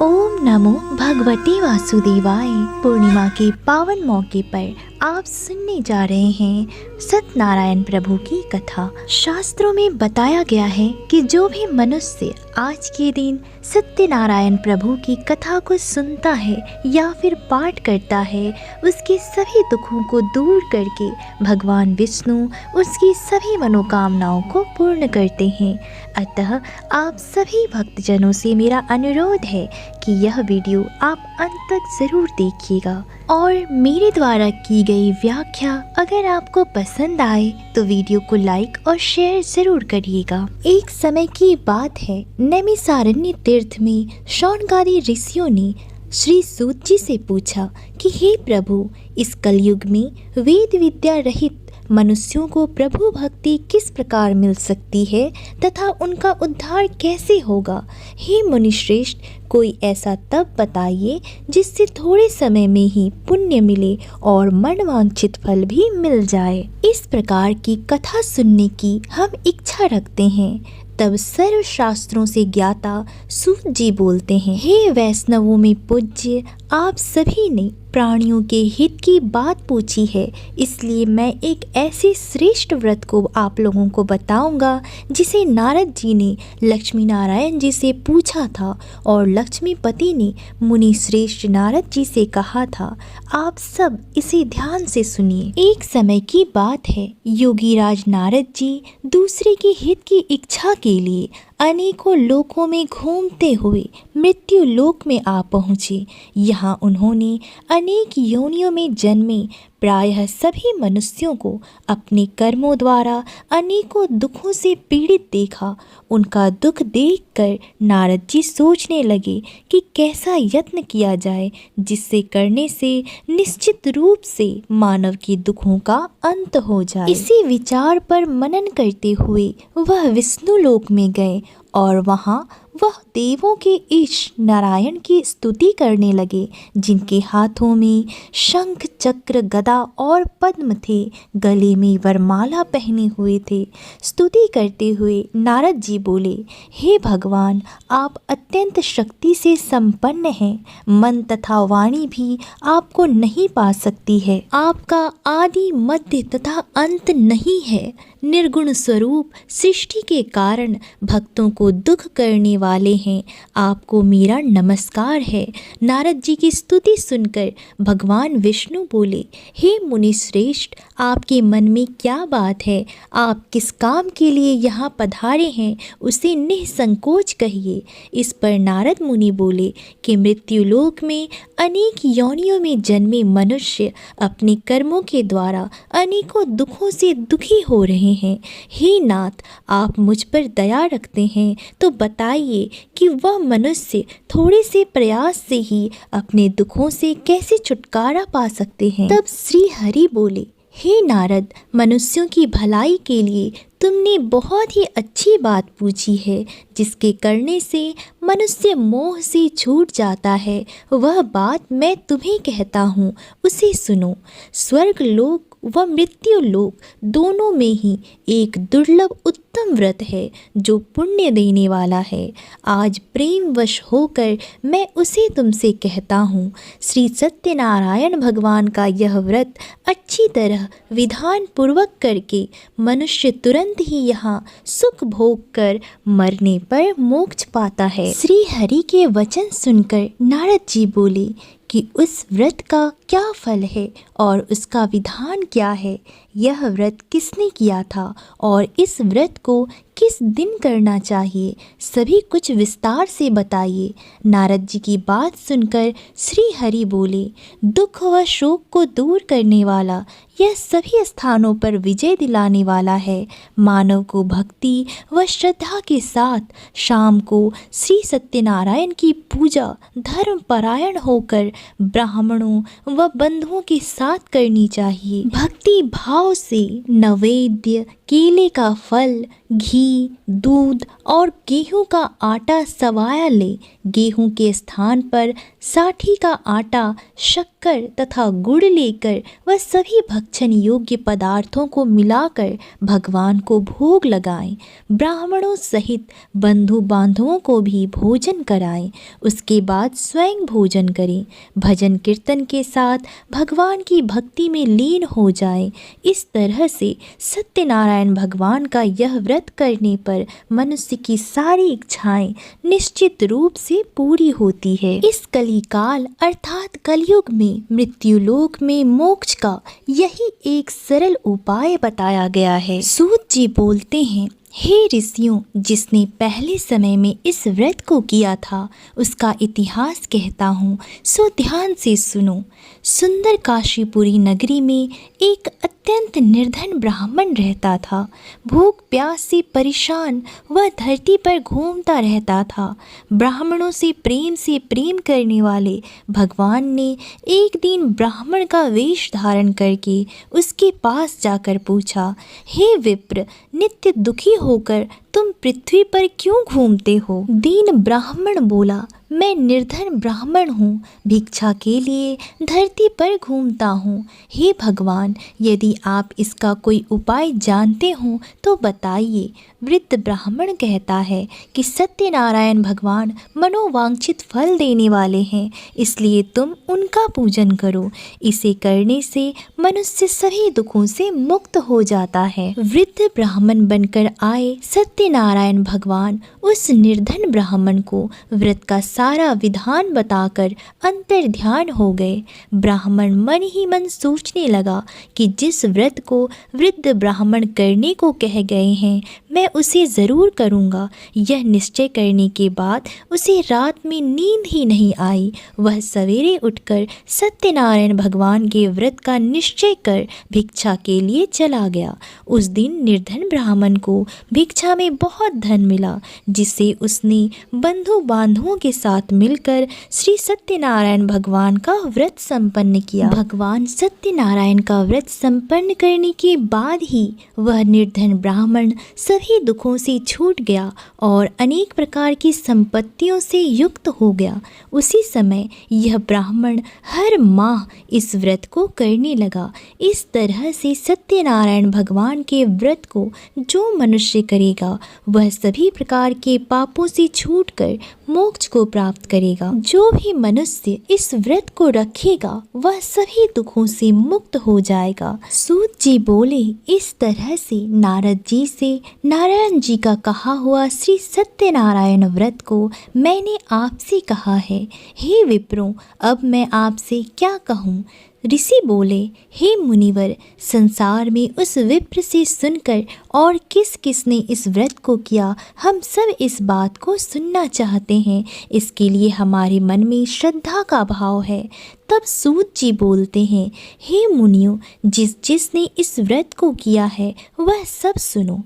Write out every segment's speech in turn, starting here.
ओम नमो भगवते वासुदेवाय। पूर्णिमा के पावन मौके पर आप सुनने जा रहे हैं सत्यनारायण प्रभु की कथा। शास्त्रों में बताया गया है कि जो भी मनुष्य आज के दिन सत्यनारायण प्रभु की कथा को सुनता है या फिर पाठ करता है, उसके सभी दुखों को दूर करके भगवान विष्णु उसकी सभी मनोकामनाओं को पूर्ण करते हैं। अतः आप सभी भक्तजनों से मेरा अनुरोध है कि यह वीडियो आप अंत तक ज़रूर देखिएगा और मेरे द्वारा की गई व्याख्या अगर आपको पसंद आए तो वीडियो को लाइक और शेयर ज़रूर करिएगा। एक समय की बात है, नैमिषारण्य तीर्थ में शौनकादि ऋषियों ने श्री सूत जी से पूछा कि हे प्रभु, इस कलयुग में वेद विद्या रहित मनुष्यों को प्रभु भक्ति किस प्रकार मिल सकती है तथा उनका उद्धार कैसे होगा। हे मुनिश्रेष्ठ, कोई ऐसा तप बताइए जिससे थोड़े समय में ही पुण्य मिले और मनवांछित फल भी मिल जाए। इस प्रकार की कथा सुनने की हम इच्छा रखते हैं। तब सर्व शास्त्रों से ज्ञाता सूत जी बोलते हैं, हे वैष्णवों में पूज्य, आप सभी ने प्राणियों के हित की बात पूछी है, इसलिए मैं एक ऐसे श्रेष्ठ व्रत को आप लोगों को बताऊंगा जिसे नारद जी ने लक्ष्मी नारायण जी से पूछा था और लक्ष्मीपति ने मुनि श्रेष्ठ नारद जी से कहा था। आप सब इसे ध्यान से सुनिए। एक समय की बात है, योगीराज नारद जी दूसरे के हित की इच्छा के लिए अनेकों लोकों में घूमते हुए मृत्यु लोक में आ पहुँचे। यहाँ उन्होंने अनेक योनियों में जन्मे प्रायः सभी मनुष्यों को अपने कर्मों द्वारा अनेकों दुखों से पीड़ित देखा। उनका दुख देखकर नारद जी सोचने लगे कि कैसा यत्न किया जाए जिससे करने से निश्चित रूप से मानव के दुखों का अंत हो जाए। इसी विचार पर मनन करते हुए वह विष्णु लोक में गए और वहाँ वह देवों के ईश नारायण की स्तुति करने लगे, जिनके हाथों में शंख चक्र गदा और पद्म थे, गले में वरमाला पहने हुए थे। स्तुति करते हुए नारद जी बोले, हे भगवान, आप अत्यंत शक्ति से संपन्न हैं, मन तथा वाणी भी आपको नहीं पा सकती है। आपका आदि मध्य तथा अंत नहीं है। निर्गुण स्वरूप सृष्टि के कारण भक्तों को दुख करने वाले हैं। आपको मेरा नमस्कार है। नारद जी की स्तुति सुनकर भगवान विष्णु बोले, हे मुनि श्रेष्ठ, आपके मन में क्या बात है? आप किस काम के लिए यहाँ पधारे हैं, उसे निसंकोच कहिए। इस पर नारद मुनि बोले कि मृत्युलोक में अनेक योनियों में जन्मे मनुष्य अपने कर्मों के द्वारा अनेकों दुखों से दुखी हो रहे हैं। हे नाथ, आप मुझ पर दया रखते हैं तो बताइए कि वह मनुष्य थोड़े से प्रयास से ही अपने दुखों से कैसे छुटकारा पा सकते हैं। तब श्री हरि बोले, हे नारद, मनुष्यों की भलाई के लिए तुमने बहुत ही अच्छी बात पूछी है। जिसके करने से मनुष्य मोह से छूट जाता है, वह बात मैं तुम्हें कहता हूँ, उसे सुनो। स्वर्ग लोक व मृत्यु लोक दोनों में ही एक दुर्लभ उत्तम व्रत है जो पुण्य देने वाला है। आज प्रेमवश होकर मैं उसे तुमसे कहता हूँ। श्री सत्यनारायण भगवान का यह व्रत अच्छी तरह विधान पूर्वक करके मनुष्य तुरंत ही यहाँ सुख भोग कर मरने पर मोक्ष पाता है। श्री हरि के वचन सुनकर नारद जी बोले कि उस व्रत का क्या फल है और उसका विधान क्या है, यह व्रत किसने किया था और इस व्रत को किस दिन करना चाहिए, सभी कुछ विस्तार से बताइए। नारद जी की बात सुनकर श्री हरि बोले, दुख व शोक को दूर करने वाला, यह सभी स्थानों पर विजय दिलाने वाला है। मानव को भक्ति व श्रद्धा के साथ शाम को श्री सत्यनारायण की पूजा धर्म परायण होकर ब्राह्मणों व बंधुओं के साथ करनी चाहिए। भक्ति भाव से नैवेद्य, केले का फल, घी, घी, दूध और गेहूं का आटा सवाया ले। गेहूं के स्थान पर साठी का आटा, शक्कर तथा गुड़ लेकर वह सभी भक्षण योग्य पदार्थों को मिलाकर भगवान को भोग लगाएं। ब्राह्मणों सहित बंधु बांधवों को भी भोजन कराएं। उसके बाद स्वयं भोजन करें। भजन कीर्तन के साथ भगवान की भक्ति में लीन हो जाएं। इस तरह से सत्यनारायण भगवान का यह व्रत करने पर मनुष्य की सारी इच्छाएं निश्चित रूप से पूरी होती है। इस कलिकाल अर्थात कलयुग में मृत्युलोक में मोक्ष का यही एक सरल उपाय बताया गया है। सूत जी बोलते हैं, हे ऋषियों, जिसने पहले समय में इस व्रत को किया था उसका इतिहास कहता हूँ, सो ध्यान से सुनो। सुंदर काशीपुरी नगरी में एक अत्यंत निर्धन ब्राह्मण रहता था। भूख प्यास से परेशान वह धरती पर घूमता रहता था। ब्राह्मणों से प्रेम करने वाले भगवान ने एक दिन ब्राह्मण का वेश धारण करके उसके पास जाकर पूछा, हे विप्र, नित्य दुखी होकर तुम पृथ्वी पर क्यों घूमते हो? दीन ब्राह्मण बोला, मैं निर्धन ब्राह्मण हूँ, भिक्षा के लिए धरती पर घूमता हूँ। हे भगवान, यदि आप इसका कोई उपाय जानते हो तो बताइए। वृद्ध ब्राह्मण कहता है कि सत्यनारायण भगवान मनोवांछित फल देने वाले हैं, इसलिए तुम उनका पूजन करो। इसे करने से मनुष्य सभी दुखों से मुक्त हो जाता है। वृद्ध ब्राह्मण बनकर आए सत्यनारायण भगवान उस निर्धन ब्राह्मण को व्रत का सारा विधान बताकर अंतर ध्यान हो गए। ब्राह्मण मन ही मन सोचने लगा कि जिस व्रत को वृद्ध ब्राह्मण करने को कह गए हैं मैं उसे ज़रूर करूँगा। यह निश्चय करने के बाद उसे रात में नींद ही नहीं आई। वह सवेरे उठकर सत्यनारायण भगवान के व्रत का निश्चय कर भिक्षा के लिए चला गया। उस दिन निर्धन ब्राह्मण को भिक्षा में बहुत धन मिला, जिसे उसने बंधु बांधवों के साथ मिलकर श्री सत्यनारायण भगवान का व्रत संपन्न किया। भगवान सत्यनारायण का व्रत संपन्न करने के बाद ही वह निर्धन ब्राह्मण सभी दुखों से छूट गया और अनेक प्रकार की संपत्तियों से युक्त हो गया। उसी समय यह ब्राह्मण हर माह इस व्रत को करने लगा। इस तरह से सत्यनारायण भगवान के व्रत को जो मनुष्य करेगा वह सभी प्रकार के पापों से छूटकर मोक्ष को प्राप्त करेगा। जो भी मनुष्य इस व्रत को रखेगा वह सभी दुखों से मुक्त हो जाएगा। सूत जी बोले, इस तरह से नारद जी से नारायण जी का कहा हुआ श्री सत्यनारायण व्रत को मैंने आपसे कहा है। हे विप्रों, अब मैं आपसे क्या कहूँ? ऋषि बोले, हे मुनिवर, संसार में उस विप्र से सुनकर और किस किस ने इस व्रत को किया, हम सब इस बात को सुनना चाहते हैं। इसके लिए हमारे मन में श्रद्धा का भाव है। तब सूत जी बोलते हैं, हे मुनियों, जिसने इस व्रत को किया है वह सब सुनो।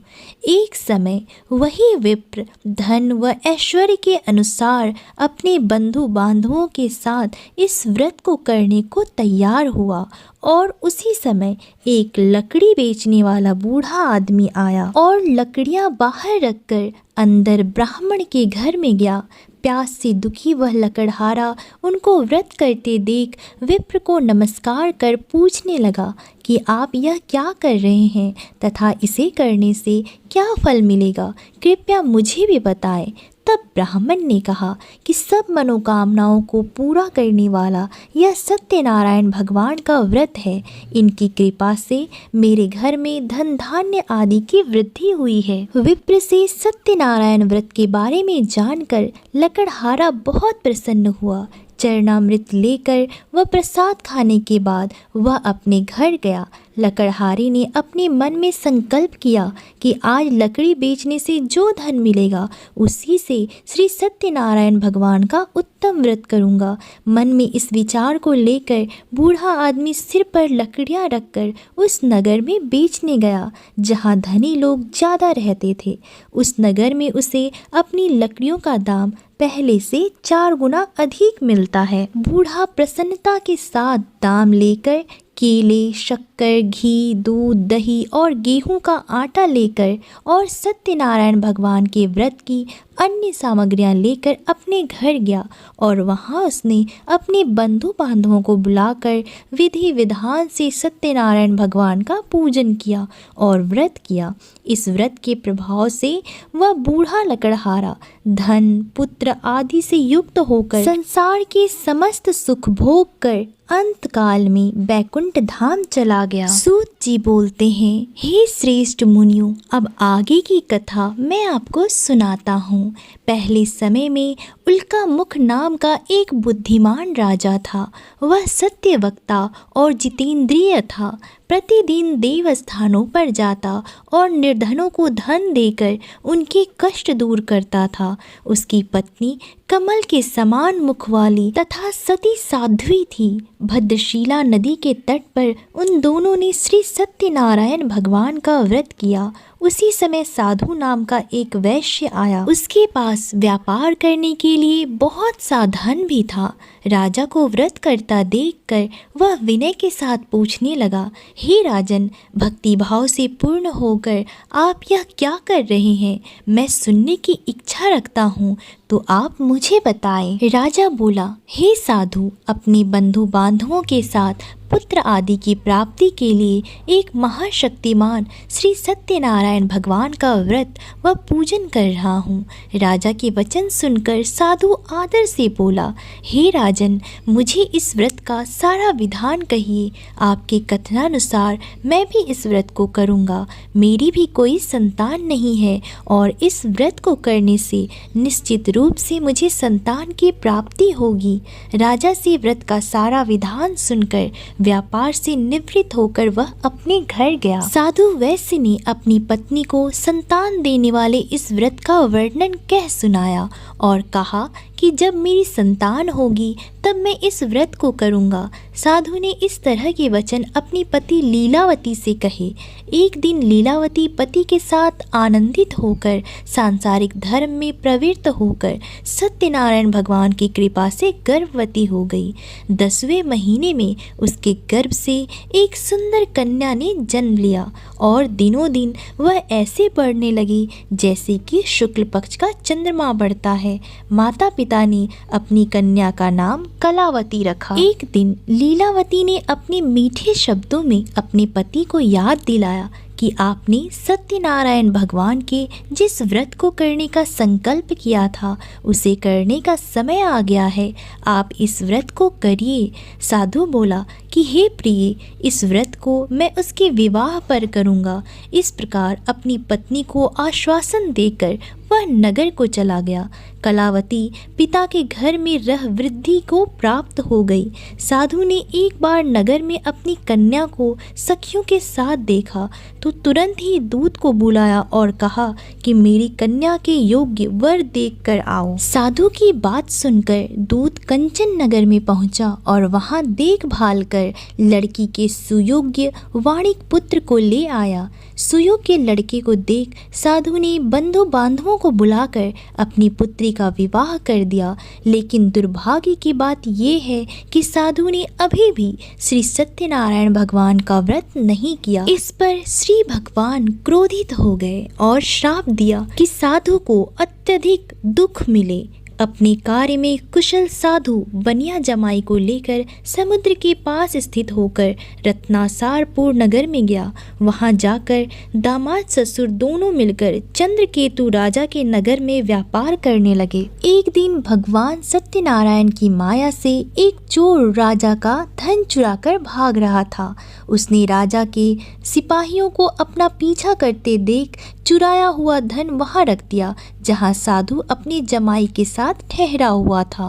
एक समय वही विप्र धन व ऐश्वर्य के अनुसार अपने बंधु बांधवों के साथ इस व्रत को करने को तैयार हुआ और उसी समय एक लकड़ी बेचने वाला बूढ़ा आदमी आया और लकड़ियां बाहर रखकर अंदर ब्राह्मण के घर में गया। प्यास से दुखी वह लकड़हारा उनको व्रत करते देख विप्र को नमस्कार कर पूछने लगा कि आप यह क्या कर रहे हैं तथा इसे करने से क्या फल मिलेगा, कृपया मुझे भी बताएं। तब ब्राह्मण ने कहा कि सब मनोकामनाओं को पूरा करने वाला यह सत्यनारायण भगवान का व्रत है। इनकी कृपा से मेरे घर में धन धान्य आदि की वृद्धि हुई है। विप्र से सत्यनारायण व्रत के बारे में जानकर लकड़हारा बहुत प्रसन्न हुआ। चरणामृत लेकर वह प्रसाद खाने के बाद वह अपने घर गया। लकड़हारे ने अपने मन में संकल्प किया कि आज लकड़ी बेचने से जो धन मिलेगा उसी से श्री सत्यनारायण भगवान का उत्तम व्रत करूँगा। मन में इस विचार को लेकर बूढ़ा आदमी सिर पर लकड़ियाँ रखकर उस नगर में बेचने गया जहाँ धनी लोग ज़्यादा रहते थे। उस नगर में उसे अपनी लकड़ियों का दाम पहले से 4 गुना अधिक मिलता है। बूढ़ा प्रसन्नता के साथ दाम लेकर केले, शक्कर, घी, दूध, दही और गेहूं का आटा लेकर और सत्यनारायण भगवान के व्रत की अन्य सामग्रियां लेकर अपने घर गया और वहां उसने अपने बंधु बांधवों को बुलाकर विधि विधान से सत्यनारायण भगवान का पूजन किया और व्रत किया। इस व्रत के प्रभाव से वह बूढ़ा लकड़हारा धन, पुत्र आदि से युक्त होकर संसार के समस्त सुख भोग कर अंत काल में बैकुंठ धाम चला गया। सूत जी बोलते हैं, हे श्रेष्ठ मुनियों, अब आगे की कथा मैं आपको सुनाता हूँ। पहले समय में उल्का मुख नाम का एक बुद्धिमान राजा था। वह सत्यवक्ता और जितेंद्रिय था। प्रतिदिन देव स्थानों पर जाता और निर्धनों को धन देकर उनके कष्ट दूर करता था। उसकी पत्नी कमल के समान मुख वाली तथा सती साध्वी थी। भद्रशिला नदी के तट पर उन दोनों ने श्री सत्यनारायण भगवान का व्रत किया। उसी समय साधु नाम का एक वैश्य आया। उसके पास व्यापार करने के लिए बहुत सा धन भी था। राजा को व्रत करता देखकर वह विनय के साथ पूछने लगा, हे राजन, भक्ति भाव से पूर्ण होकर आप यह क्या कर रहे हैं? मैं सुनने की इच्छा रखता हूँ, तो आप मुझे बताएं। राजा बोला, हे साधु, अपने बंधु बांधवों के साथ पुत्र आदि की प्राप्ति के लिए एक महाशक्तिमान श्री सत्यनारायण भगवान का व्रत व पूजन कर रहा हूँ। राजा के वचन सुनकर साधु आदर से बोला, हे राजन, मुझे इस व्रत का सारा विधान कहिए। आपके कथनानुसार मैं भी इस व्रत को करूँगा। मेरी भी कोई संतान नहीं है और इस व्रत को करने से निश्चित रूप से मुझे संतान की प्राप्ति होगी। राजा से व्रत का सारा विधान सुनकर व्यापार से निवृत्त होकर वह अपने घर गया। साधु वैश्य ने अपनी पत्नी को संतान देने वाले इस व्रत का वर्णन कह सुनाया और कहा कि जब मेरी संतान होगी तब मैं इस व्रत को करूँगा। साधु ने इस तरह के वचन अपनी पति लीलावती से कहे। एक दिन लीलावती पति के साथ आनंदित होकर सांसारिक धर्म में प्रवृत्त होकर सत्यनारायण भगवान की कृपा से गर्भवती हो गई। 10वें महीने में उसके गर्भ से एक सुंदर कन्या ने जन्म लिया और दिनों दिन वह ऐसे बढ़ने लगी जैसे कि शुक्ल पक्ष का चंद्रमा बढ़ता है। माता पिता ने अपनी कन्या का नाम कलावती रखा। एक दिन लीलावती ने अपने मीठे शब्दों में अपने पति को याद दिलाया कि आपने सत्यनारायण भगवान के जिस व्रत को करने का संकल्प किया था उसे करने का समय आ गया है। आप इस व्रत को करिए। साधु बोला कि हे प्रिय, इस व्रत को मैं उसके विवाह पर करूँगा। इस प्रकार अपनी पत्नी को आश्वासन देकर वह नगर को चला गया। कलावती पिता के घर में रह वृद्धि को प्राप्त हो गई। साधु ने एक बार नगर में अपनी कन्या को सखियों के साथ देखा तो तुरंत ही दूत को बुलाया और कहा कि मेरी कन्या के योग्य वर देख कर आओ। साधु की बात सुनकर दूत कंचन नगर में पहुंचा और वहां देखभाल कर लड़की के सुयोग्य वाणिक पुत्र को ले आया। सुयोग्य लड़के को देख साधु ने बंधु बांधवों को बुलाकर अपनी पुत्री का विवाह कर दिया। लेकिन दुर्भाग्य की बात यह है कि साधु ने अभी भी श्री सत्यनारायण भगवान का व्रत नहीं किया। इस पर श्री भगवान क्रोधित हो गए और श्राप दिया कि साधु को अत्यधिक दुख मिले। अपने कार्य में कुशल साधु बनिया जमाई को लेकर समुद्र के पास स्थित होकर रत्नासारपुर नगर में गया। वहां जाकर दामाद ससुर दोनों मिलकर चंद्रकेतु राजा के नगर में व्यापार करने लगे। एक दिन भगवान सत्यनारायण की माया से एक चोर राजा का धन चुराकर भाग रहा था। उसने राजा के सिपाहियों को अपना पीछा करते देख चुराया हुआ धन वहां रख दिया जहां साधु अपनी जमाई के साथ ठहरा हुआ था।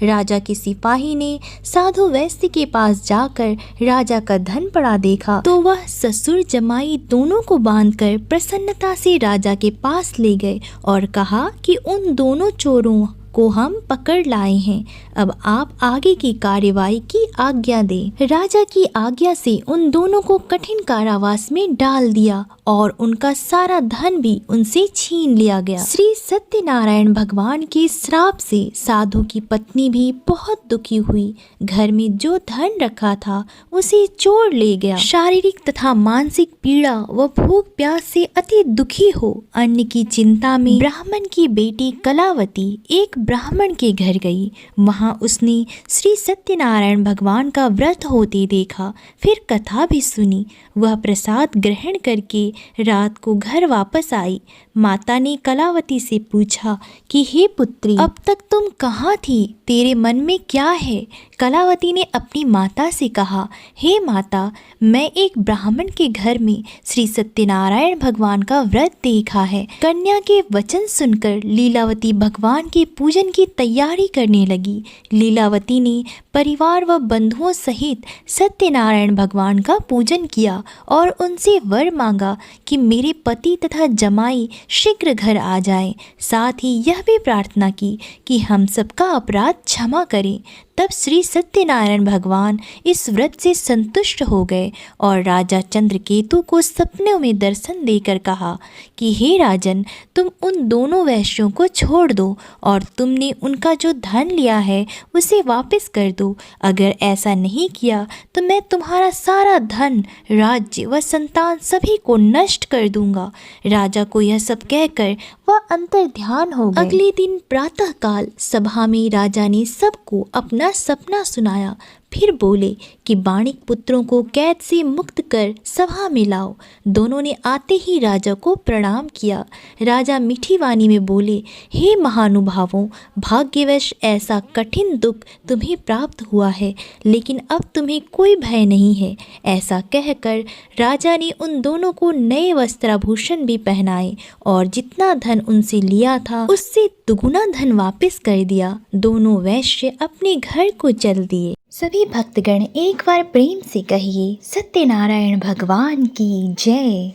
राजा के सिपाही ने साधु वैश्य के पास जाकर राजा का धन पड़ा देखा तो वह ससुर जमाई दोनों को बांधकर प्रसन्नता से राजा के पास ले गए और कहा कि उन दोनों चोरों को हम पकड़ लाए हैं। अब आप आगे की कार्यवाही की आज्ञा दें। राजा की आज्ञा से उन दोनों को कठिन कारावास में डाल दिया और उनका सारा धन भी उनसे छीन लिया गया। श्री सत्यनारायण भगवान के श्राप से साधु की पत्नी भी बहुत दुखी हुई। घर में जो धन रखा था उसे चोर ले गया। शारीरिक तथा मानसिक पीड़ा व भूख प्यास से अति दुखी हो अन्न की चिंता में ब्राह्मण की बेटी कलावती एक ब्राह्मण के घर गई। वहां उसने श्री सत्यनारायण भगवान का व्रत होते देखा, फिर कथा भी सुनी। वह प्रसाद ग्रहण करके रात को घर वापस आई। माता ने कलावती से पूछा कि हे पुत्री, अब तक तुम कहाँ थी? तेरे मन में क्या है? कलावती ने अपनी माता से कहा, हे माता, मैं एक ब्राह्मण के घर में श्री सत्यनारायण भगवान का व्रत देखा है। कन्या के वचन सुनकर लीलावती भगवान के पूजन की तैयारी करने लगी। लीलावती ने परिवार व बंधुओं सहित सत्यनारायण भगवान का पूजन किया और उनसे वर मांगा कि मेरे पति तथा जमाई शीघ्र घर आ जाएं। साथ ही यह भी प्रार्थना की कि हम सबका अपराध क्षमा करें। तब श्री सत्यनारायण भगवान इस व्रत से संतुष्ट हो गए और राजा चंद्रकेतु को सपनों में दर्शन देकर कहा कि हे राजन, तुम उन दोनों वैश्यों को छोड़ दो और तुमने उनका जो धन लिया है उसे वापस कर दो। अगर ऐसा नहीं किया तो मैं तुम्हारा सारा धन, राज्य व संतान सभी को नष्ट कर दूंगा। राजा को यह सब कहकर वह अंतर ध्यान हो गए। अगले दिन प्रातःकाल सभा में राजा ने सबको अपना सपना सुनाया। फिर बोले कि बाणिक पुत्रों को कैद से मुक्त कर सभा में लाओ। दोनों ने आते ही राजा को प्रणाम किया। राजा मीठी वाणी में बोले, हे महानुभावों, भाग्यवश ऐसा कठिन दुख तुम्हें प्राप्त हुआ है, लेकिन अब तुम्हें कोई भय नहीं है। ऐसा कहकर राजा ने उन दोनों को नए वस्त्राभूषण भी पहनाए और जितना धन उनसे लिया था उससे दुगुना धन वापस कर दिया। दोनों वैश्य अपने घर को चल दिए। सभी भक्तगण एक बार प्रेम से कहिए, सत्यनारायण भगवान की जय।